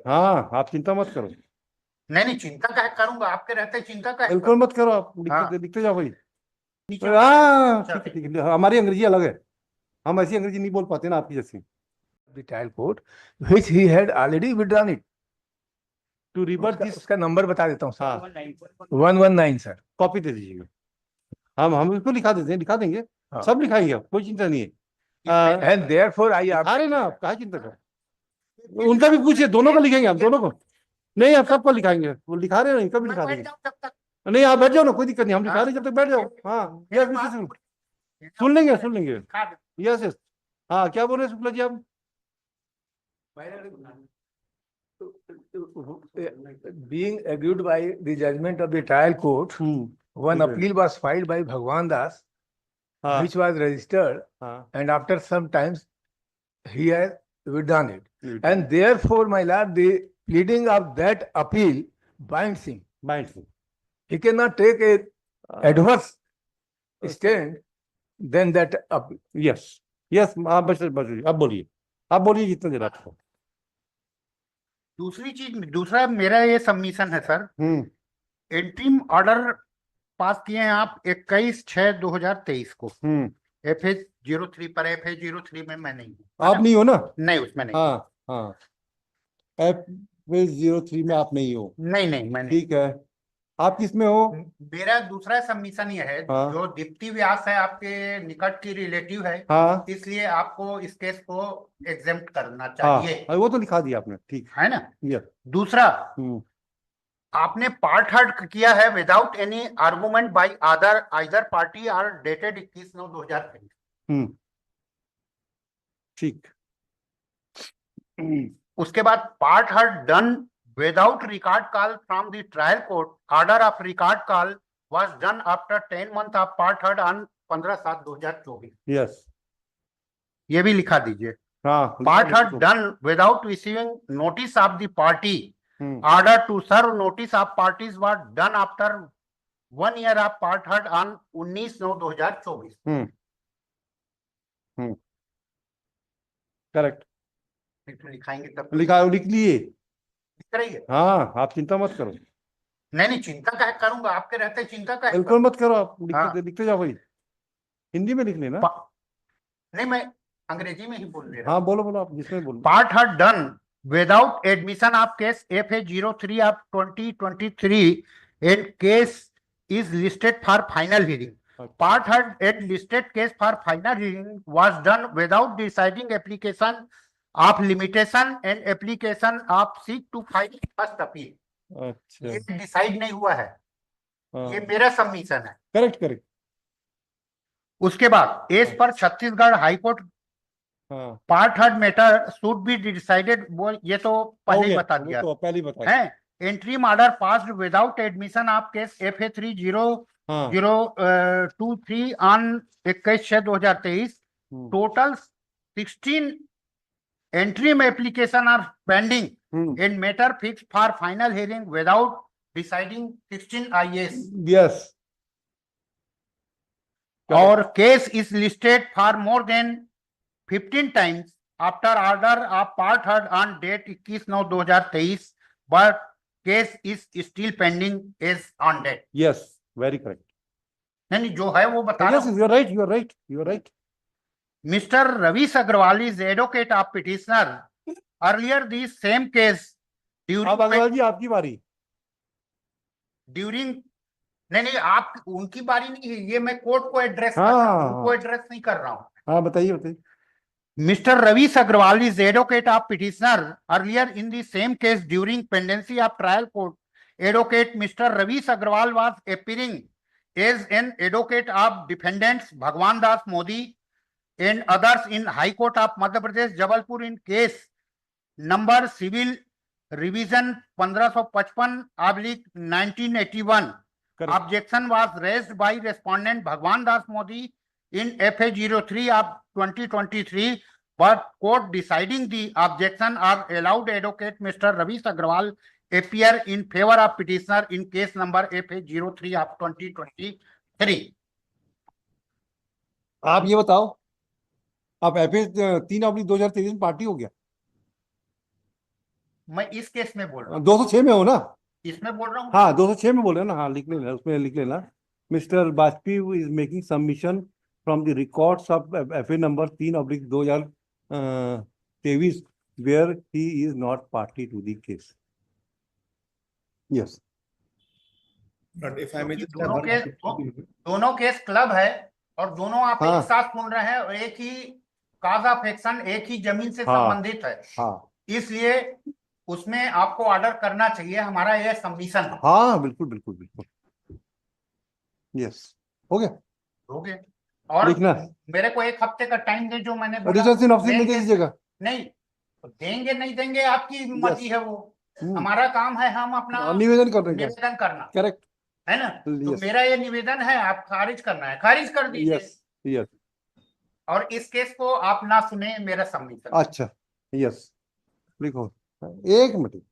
हाँ, आप चिंता मत करो, नहीं नहीं, चिंता क्या करूंगा, आपके रहते चिंता क्या बिल्कुल मत करो, आप हाँ लिखते जाओ भाई। नीचे हाँ चल ठीक है ठीक ठीक है, हमारी अंग्रेजी अलग है, हम ऐसी अंग्रेजी नहीं बोल पाते ना आपकी जैसी। the trial court which he had already withdrawn it. To reverse उसका दिस। उसका नंबर बता देता हूँ सर, हाँ, 119 सर। कॉपी दे दीजिएगा, हम उसको लिखा देते हैं, लिखा देंगे, हाँ। सब लिखाएंगे, आप कोई चिंता नहीं है। And therefore I लिखा रहे ना आप, काहे चिंता कर, उनका भी पूछिए, दोनों का लिखेंगे हम, दोनों को नहीं, आप सबको लिखाएंगे, वो लिखा रहे हैं ना, इनका भी मैं लिखा बैठ देंगे। जाऊं जब तक। नहीं आप बैठ जाओ ना, कोई दिक्कत नहीं, हम लिखा रहे हैं, जब तक बैठ जाओ। हाँ मेरे यस पास सुन लेंगे सुन लेंगे। लिखा दे। Yes yes. हाँ क्या बोल रहे हैं शुक्ला जी आप? being aggrieved by the judgment of the trial court, one Okay. appeal was filed by Bhagwan Das, हाँ which was registered, हाँ and after some times he has withdrawn it. And therefore, my lord, the pleading of that appeal binds him. Mind से He cannot take a adverse stand than that appeal. Yes yes, आप बस आप बोलिए जितना जरा आपको। दूसरी चीज, दूसरा मेरा ये सबमिशन है सर, एंट्रीम ऑर्डर पास किए हैं आप 21/6/2023 को, FA03 पर। FA03 में मैं नहीं हूँ, आप नहीं हो ना? नहीं उसमें नहीं। हाँ हाँ, FA03 में आप नहीं हो, नहीं नहीं मैं नहीं। ठीक है, आप किस में हो? मेरा दूसरा सबमिशन ये है, हाँ। जो दीप्ति व्यास है आपके निकट की रिलेटिव है, हाँ इसलिए आपको इस केस को एग्जेम्प्ट करना हाँ चाहिए, वो तो लिखा दिया आपने, ठीक है ना। है। दूसरा, आपने पार्ट हर्ट किया है without any argument by either party और डेटेड 21/9/2023। ठीक। उसके बाद part heard done without record call from the trial court, order of record call was done after 10 months of part heard on 15/7/2024। Yes, ये भी लिखा दीजिए। हाँ part heard done without receiving notice of the party, order to serve notice of parties was done after 1 year of part heard on 19/9/2024। Correct, लिखाएंगे तब लिख लिए। लिख रही है। हाँ आप चिंता मत करो, नहीं नहीं, चिंता क्या करूंगा, आपके रहते चिंता क्या बिल्कुल मत करो, आप हाँ। लिखते जाओ भाई, हिंदी में लिख लेना। नहीं, मैं अंग्रेजी में ही बोल रहा हाँ बोलो बोलो, आप जिसमें बोलो। Part heard done without admission of case FA03 of 2023 and case is listed for final hearing. Part had listed case for final hearing was done without deciding application of limitation and application of seek to file first appeal. अच्छा, ये decide नहीं हुआ है, ये मेरा submission है। Correct correct. उसके बाद as per Chhattisgarh high court part heard matter should be decided, वो ये तो पहले ही बता दिया तो पहले बता है। Interim order passed without admission of case FA3023 on 21/6/2023। Total 16 interim application are pending in matter fix for final hearing without deciding 16 IAS। Yes, और case is listed for more than 15 times after order of part heard on date 21/9/2023, but case is still pending as on date. यस, very correct. नहीं जो है वो बता रहा हूं। You are right, you are right, you are right. Mr. Ravi Sagrawal is advocate of petitioner. Earlier this same case during अब अग्रवाल जी आपकी बारी। नहीं आप उनकी बारी नहीं है, ये मैं कोर्ट को एड्रेस उनको एड्रेस नहीं कर रहा हूँ। हाँ बताइए बताइए। Mr. Ravi Sagrawal is advocate of petitioner. Earlier in the same case during pendency of trial court, advocate Mr. Ravi Sagrawal was appearing as an advocate of defendants Bhagwan Das Modi and others in High Court of Madhya Pradesh, Jabalpur in case number civil revision 1555/1981. Objection was raised by respondent Bhagwan Das Modi in FA03 of 2023, but court deciding the objection are allowed advocate Mr. Ravi Sagrawal appear in favor of petitioner in case number FA03 of 2023. आप ये बताओ, आप FA 3/2023 में party हो गया? मैं इस case में बोल रहा हूँ, 206 में हो ना? इसमें बोल रहा हूँ। हाँ 206 में बोल रहे हैं ना, हाँ लिख लेना, उसमें लिख लेना। Mister Vajpayee is making submission from the records of FA number 3/2023 where he is not party to the case. Yes. But if I may क्योंकि just दोनों केस क्लब है और दोनों आप हाँ। एक साथ सुन रहे हैं और एक ही काज ऑफ एक्शन, एक ही जमीन से हाँ। संबंधित है, हाँ इसलिए उसमें आपको ऑर्डर करना चाहिए। हमारा यह सबमिशन है। हाँ बिल्कुल बिल्कुल बिल्कुल। यस हो गया। हो गए। और लिखना। मेरे को 1 हफ्ते का टाइम दे, जो मैंने बोला रिटर्न सिनॉप्सिस में दे देंगे। दीजिएगा। नहीं देंगे नहीं देंगे आपकी मर्जी है वो। हम्म। हमारा काम है हम अपना निवेदन कर देंगे। निवेदन करना करेक्ट। है ना। तो Yes. मेरा ये निवेदन है, आप खारिज करना है, खारिज कर दीजिए। Yes yes. और इस केस को आप ना सुने, मेरा सबमिशन। अच्छा यस लिखो, एक मिनट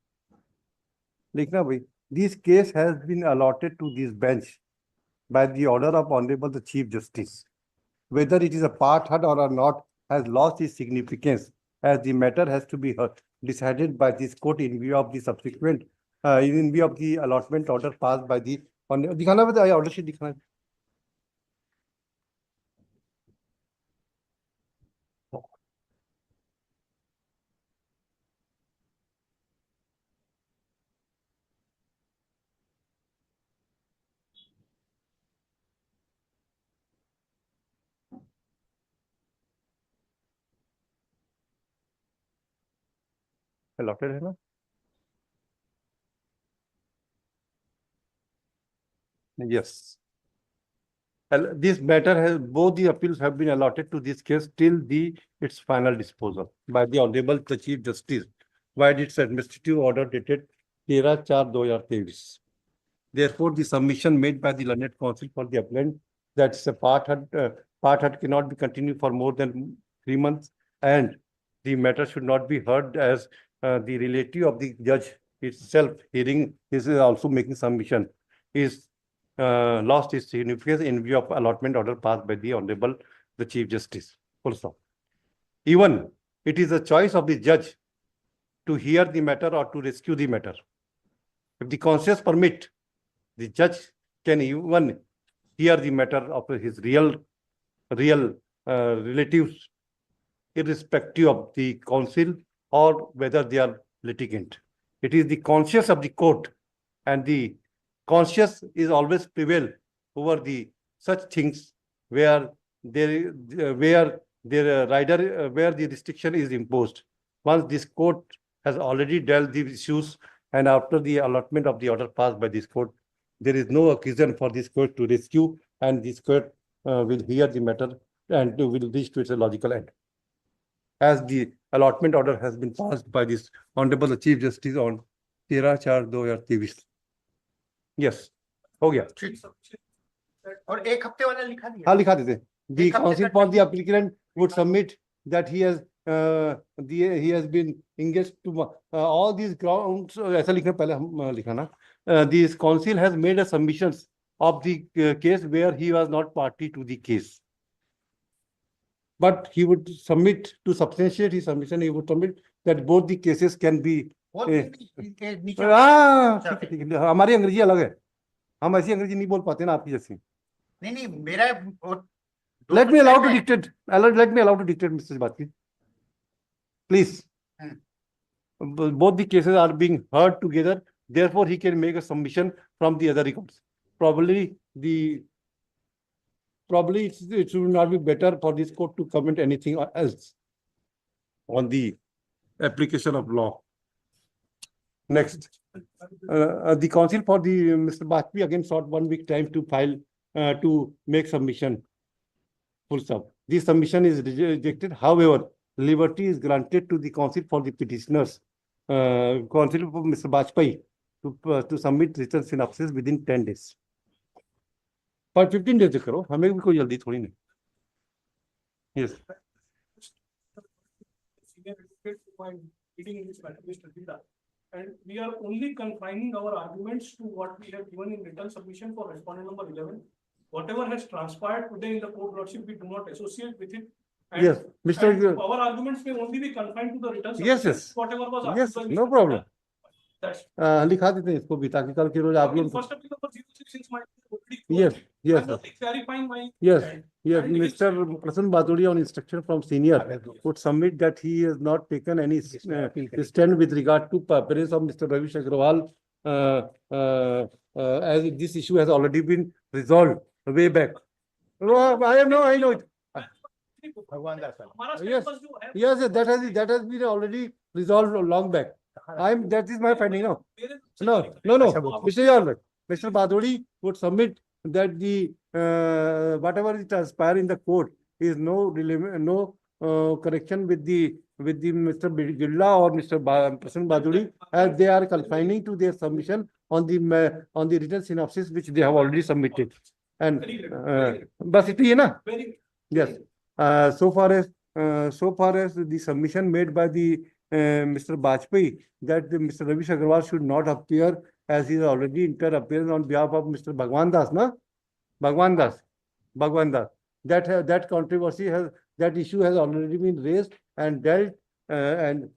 लिखना भाई। This case has been allotted to this bench by the order of Honorable the Chief Justice. Whether it is a part heard or not has lost its significance, as the matter has to be decided by this court in view of the subsequent, in view of the allotment order passed by the, दिखाना बताया order sheet दिखाना। allotted है ना? Yes. This matter has, both the appeals have been allotted to this case till its final disposal by the Honorable the Chief Justice by its administrative order dated 13/4/2023. Therefore, the submission made by the learned counsel for the appellant that a part heard cannot be continued for more than 3 months, and the matter should not be heard as the relative of the judge itself hearing is also making submission, is lost its significance in view of allotment order passed by the Honorable the Chief Justice. Full stop. Even it is a choice of the judge to hear the matter or to rescue the matter. If the conscience permit, the judge can even hear the matter of his real relatives, irrespective of the counsel or whether they are litigant. It is the conscience of the court, and the conscience is always prevail over the such things where there where the restriction is imposed. Once this court has already dealt the issues, and after the allotment of the order passed by this court, there is no occasion for this court to rescue, and this court will hear the matter and will reach to its logical end. As the allotment order has been passed by this Honorable Chief Justice on 13/4/2023. Yes, हो गया। और 1 हफ्ते वाला लिखा दिया। हाँ लिखा देते। The एक हफ्ते counsel का for the applicant would submit that he has been engaged to all these grounds. ऐसा लिखना पहले हम लिखा ना। This counsel has made a submissions of the case where he was not party to the case, but he would submit to substantiate his submission. He would submit that both the cases can be. और इनके नीचे ठीक है, हमारी अंग्रेजी अलग है, हम ऐसी अंग्रेजी नहीं बोल पाते ना आपकी जैसी। नहीं मेरा Let me allow to dictate. Let me allow to dictate, Mr. Bhatki. Please. Both the cases are being heard together. Therefore, he can make a submission from the other records. Probably it should not be better for this court to comment anything else on the application of law. Next, the counsel for the Mr. Bajpayee again sought 1 week time to file to make submission. Full stop. This submission is rejected. However, liberty is granted to the counsel for the petitioners, counsel for Mr. Bajpayee to submit written synopsis within 10 days. पर 15 days करो, हमें भी कोई जल्दी थोड़ी नहीं। Yes. And we are only confining our arguments to what we have given in written submission for respondent number 11. Whatever has transpired today in the court lordship, we do not associate with it. And- Yes, and Mr. our arguments may only be confined to the written Yes, submission, yes. whatever was argued Yes, by no Mr. problem. That's. लिखा देते हैं इसको भी ताकि कल के रोज आप In लोग first appeal number 06, since my. Yes, yes, I'm sir. only clarifying my. Yes, yes, And it's- Mr. Prasanna Baduria on instruction from senior would submit that he has not taken any stand with regard to appearance of Mr. Ravi Agrawal as this issue has already been resolved way back. No, I know it. हमारा Yes. status जो है, Yes, yes, that has been already resolved long back. That is my finding now. मेरे- No, Mr. Yadav, Mr. Baduri would submit that the whatever is transpired in the court is no correction with the Mr. Gilla or Mr. Prasanna Baduri, as they are confining to their submission on the written synopsis which they have already submitted. And बस इतनी है ना? Very good. Yes. So far as the submission made by the Mr. Bajpai that Mr. Ravi Agrawal should not appear as he has already entered appearance on behalf of Mr. Bhagwan Das, na? Bhagwan Das. That controversy that issue has already been raised and dealt and